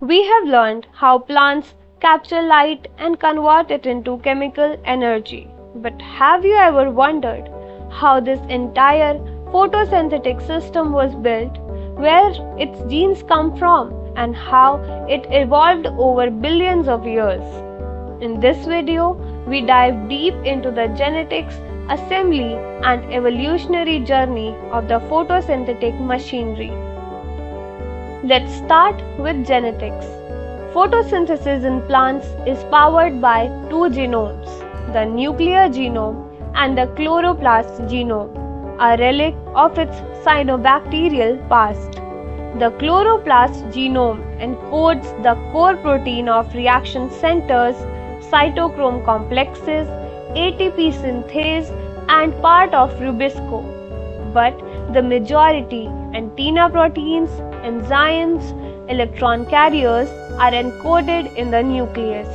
We have learned how plants capture light and convert it into chemical energy. But have you ever wondered how this entire photosynthetic system was built, where its genes come from, and how it evolved over billions of years? In this video, we dive deep into the genetics, assembly, and evolutionary journey of the photosynthetic machinery. Let's start with genetics. Photosynthesis in plants is powered by two genomes, the nuclear genome and the chloroplast genome, a relic of its cyanobacterial past. The chloroplast genome encodes the core protein of reaction centers, cytochrome complexes, ATP synthase, and part of rubisco. But the majority, antenna proteins, enzymes, electron carriers, are encoded in the nucleus.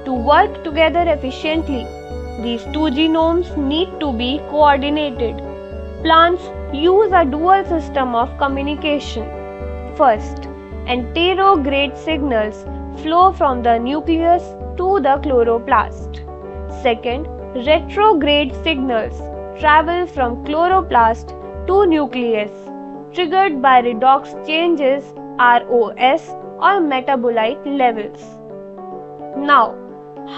To work together efficiently, these two genomes need to be coordinated. Plants use a dual system of communication. First, anterograde signals flow from the nucleus to the chloroplast. Second, retrograde signals travel from chloroplast to nucleus, triggered by redox changes, ROS, or metabolite levels. Now,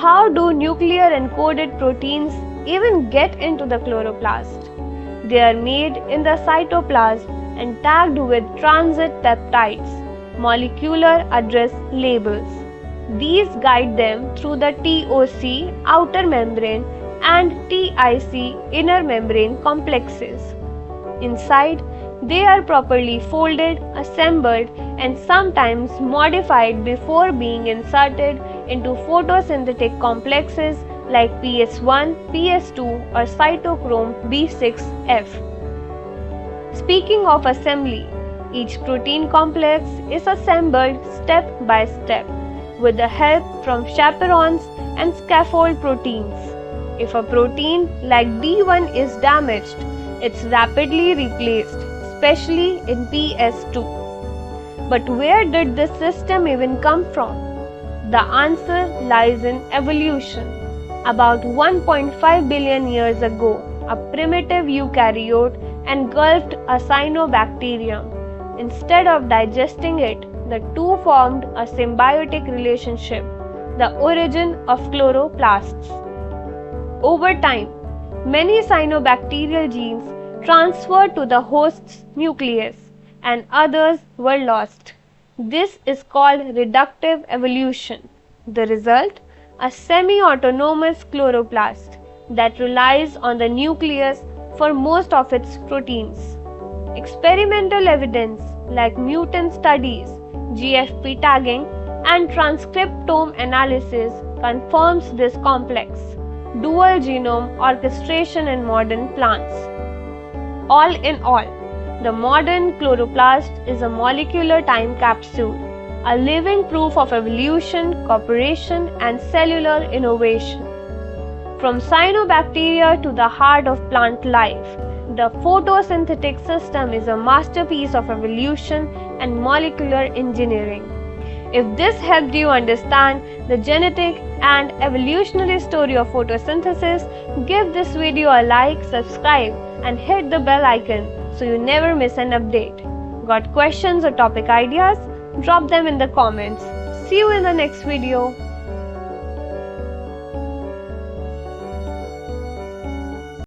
how do nuclear encoded proteins even get into the chloroplast? They are made in the cytoplasm and tagged with transit peptides, molecular address labels. These guide them through the TOC outer membrane and TIC inner membrane complexes. Inside, they are properly folded, assembled, and sometimes modified before being inserted into photosynthetic complexes like PS1, PS2, or cytochrome B6F. Speaking of assembly, each protein complex is assembled step by step with the help from chaperones and scaffold proteins. If a protein like D1 is damaged, it's rapidly replaced, especially in PS2. But where did this system even come from? The answer lies in evolution. About 1.5 billion years ago, a primitive eukaryote engulfed a cyanobacterium. Instead of digesting it, the two formed a symbiotic relationship, the origin of chloroplasts. Over time, many cyanobacterial genes transferred to the host's nucleus and others were lost. This is called reductive evolution. The result? A semi-autonomous chloroplast that relies on the nucleus for most of its proteins. Experimental evidence like mutant studies, GFP tagging, and transcriptome analysis confirms this complex dual genome orchestration in modern plants. All in all, the modern chloroplast is a molecular time capsule, a living proof of evolution, cooperation, and cellular innovation. From cyanobacteria to the heart of plant life, the photosynthetic system is a masterpiece of evolution and molecular engineering. If this helped you understand the genetic and evolutionary story of photosynthesis, give this video a like, subscribe, and hit the bell icon so you never miss an update. Got questions or topic ideas? Drop them in the comments. See you in the next video.